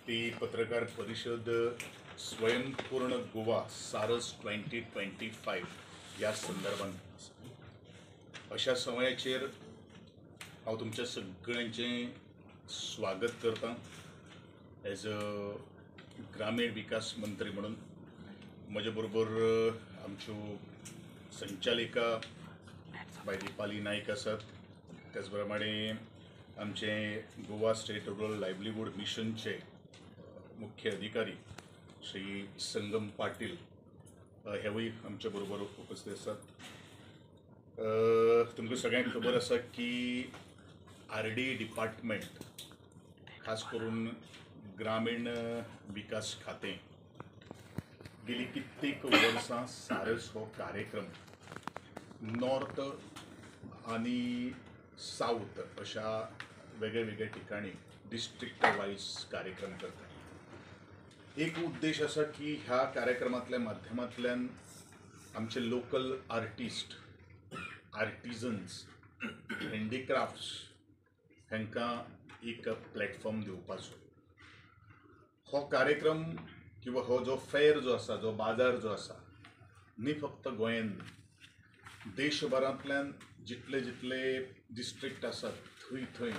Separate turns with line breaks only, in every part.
ती पत्रकार परिषद स्वयंपूर्ण गोवा सारस 2025 या संदर्भात अशा समयाचेर हांव तुमच्या सगळ्यांचें स्वागत करता एज अ ग्रामीण विकास मंत्री म्हणून. म्हजे बरोबर आमच्यो संचालिका बाय दिपाली नायक आसात. त्याच प्रमाणे आमचे गोवा स्टेट रुरल लायव्हलीहूड मिशनचे मुख्य अधिकारी श्री संगम पाटील हेवूय आमच्या बरोबर उपस्थित आसात. तुमकां सगळ्यांक खबर आसा की RD डिपार्टमेंट खास करून ग्रामीण विकास खातें गेली कित्येक वर्सां सारस हो कार्यक्रम नॉर्थ आनी साऊथ अशा वेगळ्या वेगळ्या ठिकाणी डिस्ट्रिक्ट वायज कार्यक्रम करता. एक उद्देश असा की ह्या कार्यक्रमातल्या माध्यमांतल्यान आमचे लोकल आर्टिस्ट, आर्टिजन्स, हँडीक्राफ्ट्स हांकां एक प्लॅटफॉर्म दिवपाचो. हो कार्यक्रम किंवा हो जो फेर जो आसा, जो बाजार जो आसा, न्ही फक्त गोंयान, देशभरांतल्यान जितले जितले डिस्ट्रिक्ट आसात थंय थंय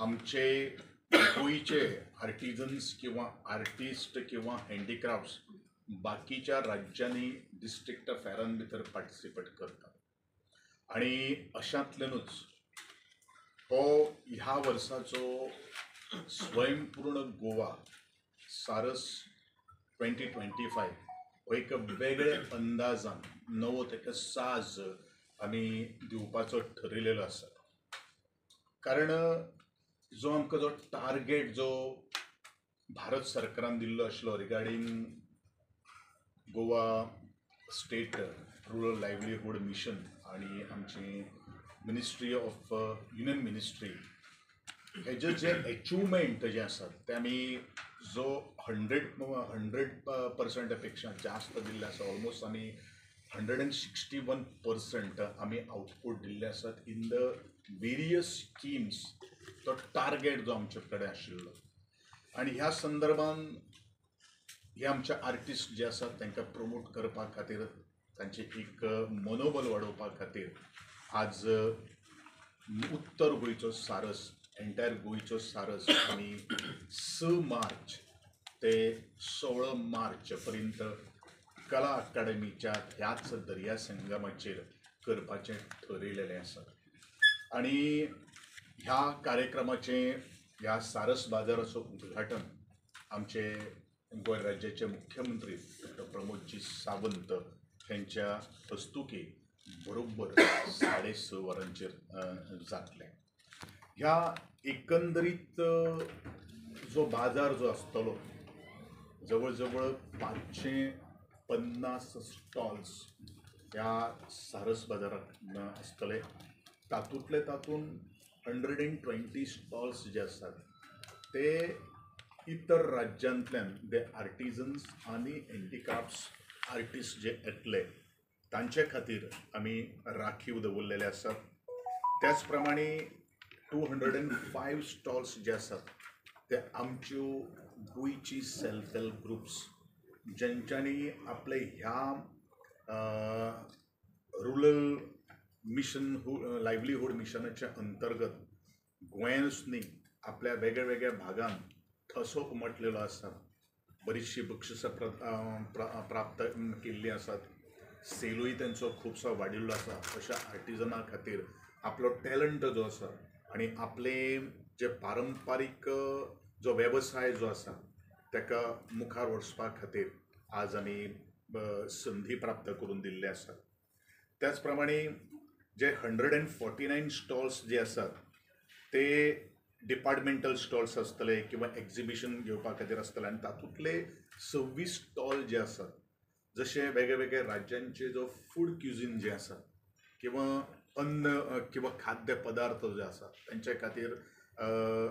आमचे गोंयचे आर्टिजन्स किंवा आर्टिस्ट किंवा हँडीक्राफ्ट्स बाकीच्या राज्यांनी डिस्ट्रिक्ट फेरान भितर पार्टिसिपेट करतात. आणि अशांतल्यानूच हो ह्या वर्साचो स्वयंपूर्ण गोवा सारस 2025 हो एक वेगळ्या अंदाजान नवो ताका साज आमी दिवपाचो ठरयलेलो आसा. कारण जो आमकां जो टार्गेट जो भारत सरकारान दिल्लो आशिल्लो regarding Goa state rural livelihood mission आणि आमची मिनिस्ट्री ऑफ युनियन मिनिस्ट्री हेजे जे अचिवमेंट जे आसात ते आमी जो 100% पेक्षा जास्त दिल्ले आसा. ऑलमोस्ट आमी 161% आमी आउटपूट दिल्ले आसात इन द वेरियस स्कीम्स. तो टार्गेट जो आमचे कडेन आशिल्लो आणि ह्या संदर्भान हे आमचे आर्टिस्ट जे आसात तांकां प्रमोट करपा खातीर, तांचे एक मनोबल वाडोवपा खातीर आज उत्तर गोंयचो सारस, एंटायर गोंयचो सारस आमी 6 मार्च ते 16 मार्च पर्यंत कला अकादमीच्या ह्याच दर्या संगमाचेर करपाचें ठरयलेलें आसा. आणि ह्या कार्यक्रमाचें, ह्या सारस बाजाराचो उद्घाटन आमचे गोंय राज्याचे मुख्यमंत्री डॉ. प्रमोदजी सावंत हांच्या हस्तुकी बरोबर 6:30 वरांचेर जातलें. ह्या एकंदरीत जो बाजार जो आसतलो जवळ जवळ 550 स्टॉल्स ह्या सारस बाजारांत आसतले. तातूंतले तातूंत 120 स्टॉल्स जे आसात ते इतर राज्यांतल्यान जे आर्टिजन्स आणि हँडीक्राफ्ट्स आर्टिस्ट जे येतले तांचे खातीर आमी राखीव दवरलेले आसात. त्याच प्रमाणे 205 स्टॉल्स जे आसात ते आमच्यो गोंयची सेल्फ हेल्प ग्रुप्स ज्यांच्यांनी आपले ह्या रुरल मिशन लायव्हलीहूड मिशनाच्या अंतर्गत गोंयानूच न्ही आपल्या वेगळ्या वेगळ्या भागांत ठसो उमटलेलो आसा. बरीचशी बक्षिसां प्राप्त केल्लीं आसात. सेलूय तांचो खुबसो वाडिल्लो आसा. अशा आर्टिजनां खातीर आपलो टॅलंट जो आसा आणि आपले जे पारंपारीक जो वेवसाय जो आसा ताका मुखार वचपा खातीर आज आमी संधी प्राप्त करून दिल्ले आसात. त्याच प्रमाणे जे 149 स्टॉल्स जे आसात ते डिपार्टमेंटल स्टॉल्स आसतले किंवा एक्झिबिशन घेवपा खातीर आसतले आनी तातूंतले 26 स्टॉल जे आसात जशे वेगळे वेगळे राज्यांचे जो फूड क्युझिन जे आसा किंवा अन्न किंवा खाद्य पदार्थ जे आसात तांचे खातीर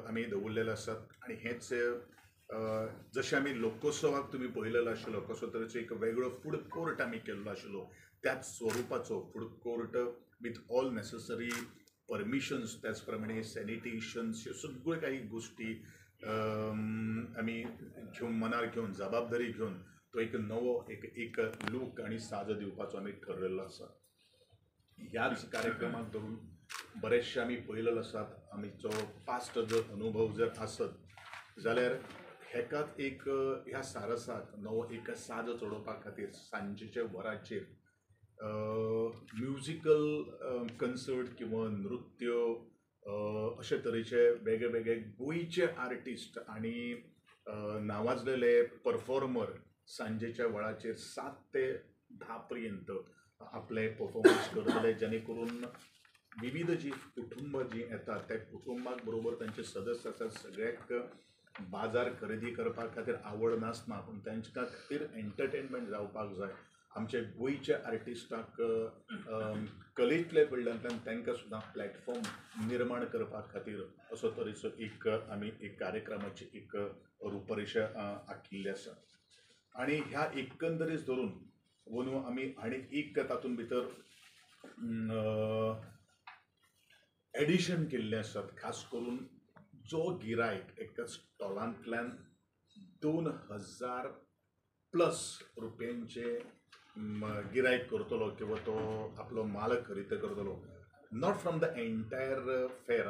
आमी दवरलेले आसात. आणि हेच जशें आमी लोकोत्सवाक तुमी पळयलेलो आशिल्लो कसो तरेचो एक वेगळो फूड कोर्ट आमी केल्लो आशिल्लो त्याच स्वरुपाचो food court with all necessary permissions, त्याचप्रमाणे सॅनिटेशन्स, ह्यो सगळ्यो काही गोष्टी आम्ही घेवन मनार घेवन जबाबदारी घेवन तो एक नवो एक लूक आनी साज दिवपाचो आमी ठरलेलो आसा. ह्याच कार्यक्रमाक धरून बरेचशे आमी पळयलेलो आसात. आमचो पास्ट जर अनुभव जर आसत जाल्यार हेकाच एक ह्या सारसाक नवो एक साज चडोवपा खातीर सांजेच्या वरांचेर म्युजिकल कन्सर्ट किंवा नृत्य अशे तरेचे वेगळे वेगळे गोंयचे आर्टिस्ट आनी नावाजलेले परफॉर्मर सांजेच्या वेळाचेर 7 ते 10 पर्यंत आपले परफॉर्मन्स करतले, जेणे करून विविध जी कुटुंब जी येतात त्या कुटुंबाक बरोबर तांचे सदस्य आसात सगळ्याक बाजार खरेदी करपा खातीर आवड नासना पूण तांच्या खातीर एंटरटेनमेंट जावपाक जाय. आमचे गोंयचे आर्टिस्टाक कलेंतले कडल्यान तांकां सुद्दां प्लॅटफॉर्म निर्माण करपा खातीर असो तरेचो एक आमी एक कार्यक्रमाची एक रुपरेषा आखिल्ली आसा. आनी ह्या एकंदरीत धरून वनू आमी आनी एक तातूंत भितर एडिशन केल्ले आसात. खास करून जो गिरायक एका स्टॉलांतल्यान 2000 प्लस रुपयांचे गिरायक करतलो किंवा तो आपलो माल खरेदी करतलो, not from the entire fair,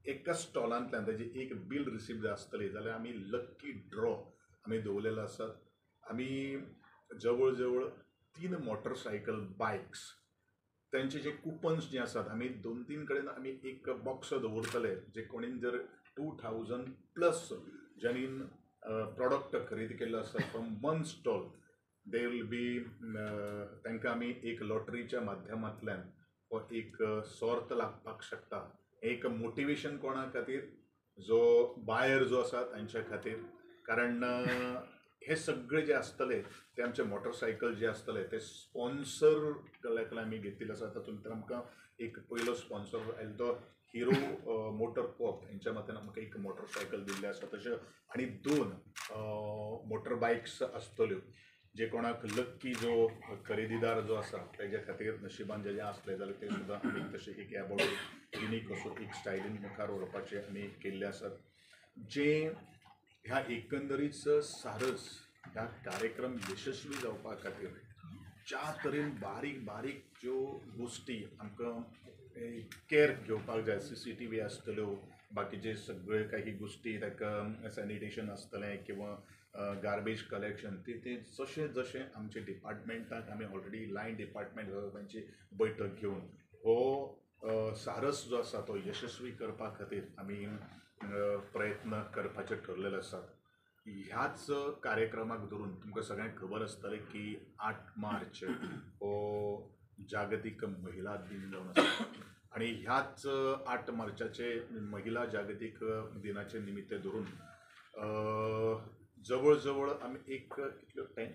एका स्टॉलांतल्यान ताजी एक बील रिसीव जाय आसतली जाल्यार आमी लक्की ड्रॉ आमी दवरलेलो आसात. आमी जवळ जवळ 3 मोटरसायकल बायक्स त्यांचे जे कुपन्स जे आसात आमी 2-3 कडेन आमी एक बॉक्स दवरतले जे कोणीन जर 2000 प्लस ज्यांनी प्रॉडक्ट खरेदी केल्लो आसा from 1 stall they will be तांकां आमी एक लॉटरीच्या माध्यमांतल्यान हो एक सॉर्त लागपाक शकता. एक मोटिवेशन कोणा खातीर जो बायर जो आसा तांच्या खातीर, कारण हे सगळे जे आसतले ते आमचे मोटरसायकल जे आसतले ते स्पॉन्सर कडल्यान आमी घेतिल्ले आसा. तातूंत आमकां एक पयलो स्पॉन्सर आयलो तो हिरो मोटर कॉप हेंच्या मतान आमकां एक मोटरसायकल दिल्ली आसा. तशें आनी 2 मोटर बायक्स आसतल्यो जे कोणाक लक्की जो खरेदीदार जो आसा तेज्या खातीर नशिबान जे आसले जाल्यार ते सुद्दां आमी तशें एक ह्या बाबतींत युनीक असो एक स्टायलीन मुखार व्हरपाचें आमी केल्ले आसात. जे ह्या एकंदरीत सारस ह्या कार्यक्रम यशस्वी जावपा खातीर ज्या तरेन बारीक बारीक ज्यो गोश्टी आमकां केअर घेवपाक जाय, CCTV आसतल्यो, बाकीचे सगळे काही गोश्टी ताका सॅनिटेशन आसतलें किंवा गार्बेज कलेक्शन ते जशें जशें आमचे डिपार्टमेंटाक आमी ऑलरेडी लायन डिपार्टमेंट तांची बैठक घेवन हो सारस जो आसा तो यशस्वी करपा खातीर आमी प्रयत्न करपाचे ठरलेले आसात. ह्याच कार्यक्रमाक धरून तुमकां सगळ्यांक खबर आसतलें की 8 मार्च हो जागतीक महिला दिन जावन आसा आनी ह्याच 8 मार्चाचे महिला जागतीक दिनाचे निमित्त धरून जवळ जवळ आमी एक कितल्यो 10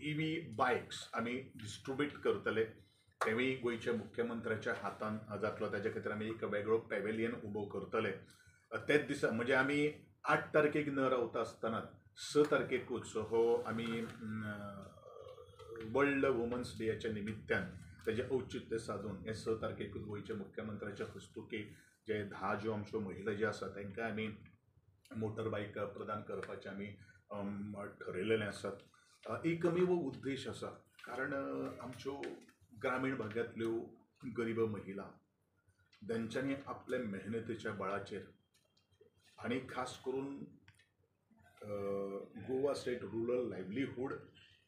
EV बायक्स आमी डिस्ट्रिब्यूट करतले. तेवूय गोंयच्या मुख्यमंत्र्याच्या हातान जातलो. ताजे खातीर आमी एक वेगळो पॅवेलियन उबो करतले. तेच दिसा म्हणजे आमी 8 तारखेक न रावता आसतना 6 तारखेकूच हो आमी वर्ल्ड वुमन्स डेच्या निमित्तान तेजे औचित्य साधून हे 6 तारखेकूच गोंयच्या मुख्यमंत्र्याच्या हस्तुकी जे 10 ज्यो आमच्यो महिला ज्यो आसात तांकां आमी मोटर बायक प्रदान करपाचें आमी ठरयलेलें आसात. एकमेव उद्देश आसा, कारण आमच्यो ग्रामीण भागांतल्यो गरीब महिला तांच्यांनी आपल्या मेहनतीच्या बळाचेर आनी खास करून गोवा स्टेट रुरल लायव्हलीहूड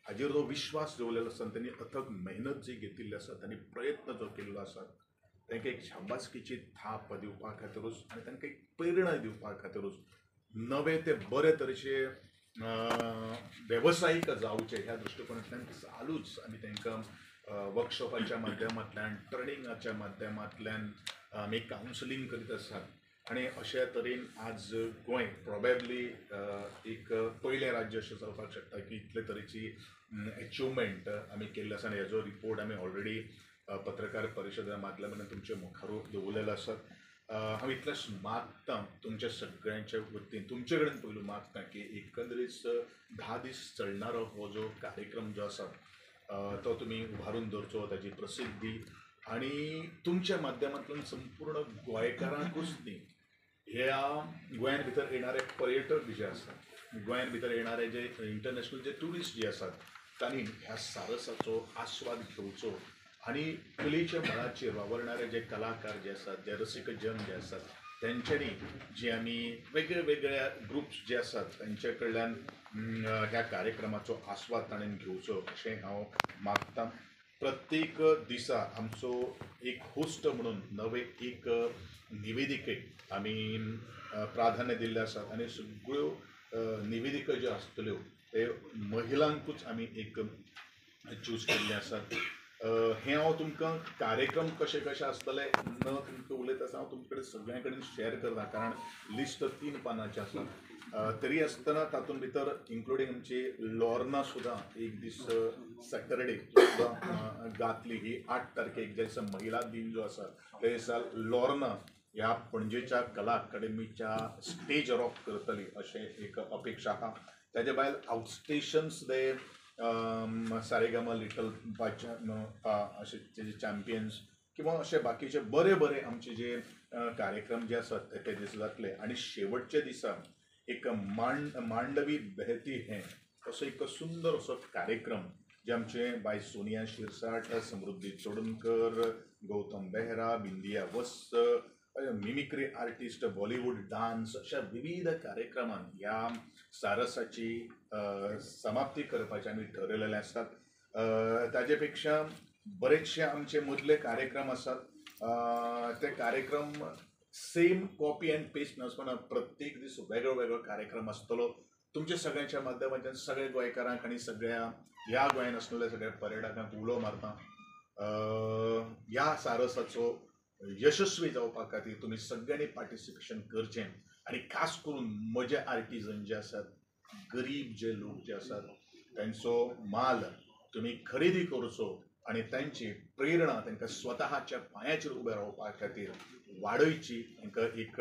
हाजेर जो विश्वास दवरलेलो आसा, त्यांनी अथक मेहनत जी घेतिल्ली आसा, त्यांनी प्रयत्न जो केल्लो आसा, तांकां एक शाबासकेची थाप दिवपा खातीरूच आनी तांकां एक प्रेरणा दिवपा खातीरूच नवे ते बरे तरेचे वेवसायीक जावचे ह्या दृश्टिकोनांतल्यान चालूच आमी तांकां वर्कशॉपाच्या माध्यमांतल्यान ट्रेनिंगाच्या माध्यमांतल्यान आमी कावन्सिलींग करीत आसात. आनी अशा तरेन आज गोंय प्रॉबेबली एक पयलें राज्य अशें जावपाक शकता की इतले तरेची अचिवमेंट आमी केल्ले आसा. आनी हेजो रिपोर्ट आमी ऑलरेडी पत्रकार परिशदे माध्यमांतल्यान तुमचे मुखार दवरलेलो आसा. हांव इतलेंच मागतां तुमच्या सगळ्यांच्या वतीन, तुमचे कडेन पयलू मागतां की एकंदरीत 10 दीस चलणारो हो जो कार्यक्रम जो आसा तो तुमी उबारून दवरचो, ताची प्रसिद्धी आणि तुमच्या माध्यमांतल्यान संपूर्ण गोंयकारांकूच न्ही, ह्या गोंयान भितर येणारे पर्यटक जे आसात, गोंयान भितर येणारे जे इंटरनॅशनल जे ट्युरिस्ट जे आसात, तांणी ह्या सारसाचो आस्वाद घेवचो आणि कलेच्या मळाचेर वावरणारे जे कलाकार जे आसात, जे रसिक जन जे आसात, त्यांच्यानी जे आमी वेगळ्या वेगळ्या ग्रुप्स जे आसात त्यांच्या कडल्यान ह्या कार्यक्रमाचो आस्वाद ताणें घेवचो अशें हांव मागतां. प्रत्येक दिसा आमचो एक होस्ट म्हणून नवे एक निवेदिकेक आमी प्राधान्य दिल्ले आसात आनी सगळ्यो निवेदिका ज्यो आसतल्यो ते महिलांकूच आमी एक चूज केल्ले आसात. हे हांव तुमकां कार्यक्रम कशे कशे आसतले न तुमकां उलयता आसतना हांव तुमचे कडेन सगळ्यां कडेन शेअर करता, कारण लिस्ट 3 पानांचें आसा. तरी आसतना तातूंत भितर इन्क्लुडींग आमची लॉर्ना सुद्दां एक दीस सॅटरडे सुद्दां गातली. ही 8 तारखेक जे दिसा महिला दिन जो आसा त्या दिसा लॉर्ना ह्या पणजेच्या कला अकादेमीच्या स्टेज रॉक करतली अशें एक अपेक्षा आहा. ताजे भायर आउटस्टेशन्स दे सारेगामा लिटल अशे जे चॅम्पियन्स किंवा अशे बाकीचे बरे बरे आमचे जे कार्यक्रम जे आसात ते दीस जातले. आणि शेवटच्या दिसा एक मांडवी बहती हैं असो एक सुंदर असो कार्यक्रम जे आमचे बाय सोनिया शिरसाट, समृद्धी चोडणकर, गौतम बेहरा, बिंदिया वस्त, मिमिक्री आर्टिस्ट, बॉलिवूड डान्स अशा विविध कार्यक्रमान ह्या सारसाची समाप्ती करपाचे आमी ठरयलेले आसात. ताजे पेक्षा बरेचशे आमचे मदले कार्यक्रम आसात. ते कार्यक्रम सेम कॉपी अँड पेस्ट नासतना प्रत्येक दीस वेगळो वेगळो कार्यक्रम आसतलो. तुमच्या सगळ्यांच्या माध्यमांतल्यान सगळ्या गोंयकारांक आनी सगळ्या ह्या गोंयान आसलेल्या सगळ्या पर्यटकांक उलो मारता. ह्या सारसाचो यशस्वी जावपा खातीर तुमी सगळ्यांनी पार्टिसिपेशन करचें आनी खास करून म्हजे आर्टिजन जे आसात, गरीब जे लोक जे आसात तांचो माल तुमी खरेदी करचो आनी तांची प्रेरणा तांकां स्वताच्या पांयाचेर उबे रावपा खातीर वाडयची, तांकां एक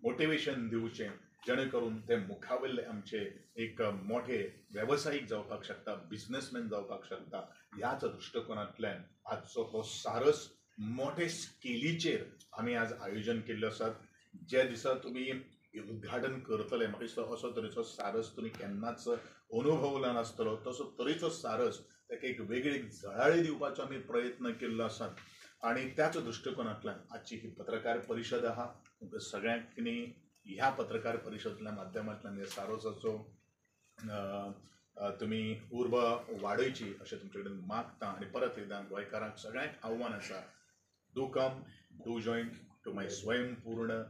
मोटिवेशन दिवचें जेणे करून ते मुखावयले आमचे एक मोठे वेवसायीक जावपाक शकता, बिझनेसमॅन जावपाक शकता. ह्याच दृश्टिकोनांतल्यान आजचो हो सारस मोठे स्केलीचेर आमी आज आयोजन केल्ले आसात. ज्या दिसा तुमी उद्घाटन करतले, म्हाका दिसता असो तरेचो सारस तुमी केन्नाच अनुभवला नासतलो. तसो तरेचो सारस ताका एक वेगळी झळाळी दिवपाचो आमी प्रयत्न केल्लो आसात. आणि त्याच दृश्टिकोनांतल्यान आजची ही पत्रकार परिशद आहा. तुमकां सगळ्यांनी ह्या पत्रकार परिशदेच्या माध्यमांतल्यान ह्या सारसाचो तुमी उर्बा वाडयची अशें तुमचे कडेन मागता. आनी परत एकदां गोंयकारांक सगळ्यांक आव्हान आसा, do come, do join to my Swayampurna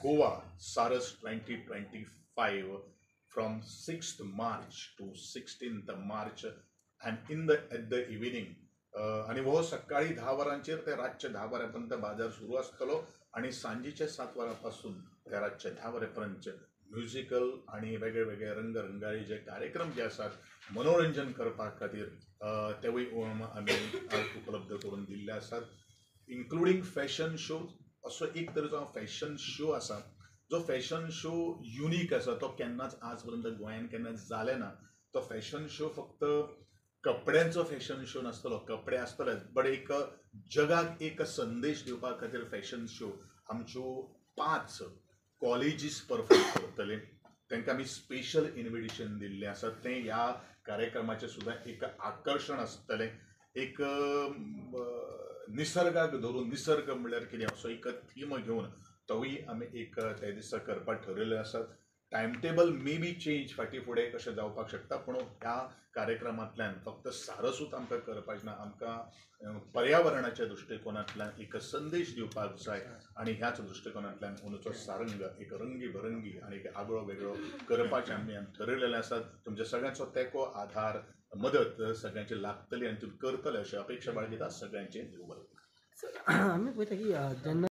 Goa Saras 2025 from 6th March to 16th March and at the evening आणि हो सकाळी 10 वरांचेर ते रातचे 10 वरांपर्यंत बाजार सुरू आसतलो आणि सांजेच्या 7 वरांपासून ते रातचे 10 वरांपर्यंत म्युझिकल आणि वेगळे वेगळे रंगरंगाळी जे कार्यक्रम जे आसात मनोरंजन करपा खातीर तेवूय आमी उपलब्ध करून दिल्ले आसात. इन्क्लुडींग फॅशन शो असो एक तरेचो फॅशन शो आसा, जो फॅशन शो युनीक आसा. तो केन्नाच आज पर्यंत गोंयान केन्नाच जाले ना. तो फॅशन शो फक्त कपड्यांचो फॅशन शो नासतलो, कपडे आसतलेच, बट एक जगाक एक संदेश दिवपा खातीर फॅशन शो आमच्यो 5 कॉलेजीस परफॉर्म करतले. तांकां आमी स्पेशल इन्विटेशन दिल्लें आसा. तें ह्या कार्यक्रमाचें सुद्दां एक आकर्शण आसतलें. एक निसर्गाक धरून, निसर्ग म्हणल्यार कितें असो एक थीम घेवन तोय आमी एक त्या दिसा करपाक ठरयल्ले आसात. Time table may be change फाटीं फुडें कशें जावपाक शकता, पूण ह्या कार्यक्रमांतल्यान फक्त सारसूच आमकां करपाचें ना, आमकां पर्यावरणाच्या दृश्टिकोनांतल्यान एक संदेश दिवपाक जाय आनी ह्याच दृश्टिकोनांतल्यान अंदूचो सारंग एक रंगी बरंगी आनी एक आगळो वेगळो करपाचें आमी ठरयलेलें आसात. तुमच्या सगळ्यांचो तेंको, आधार, मदत सगळ्यांची लागतली आनी तुमी करतले अशी अपेक्षा बाळगिता. सगळ्यांचे देव बरें.
आम्ही पळयता की जेन्ना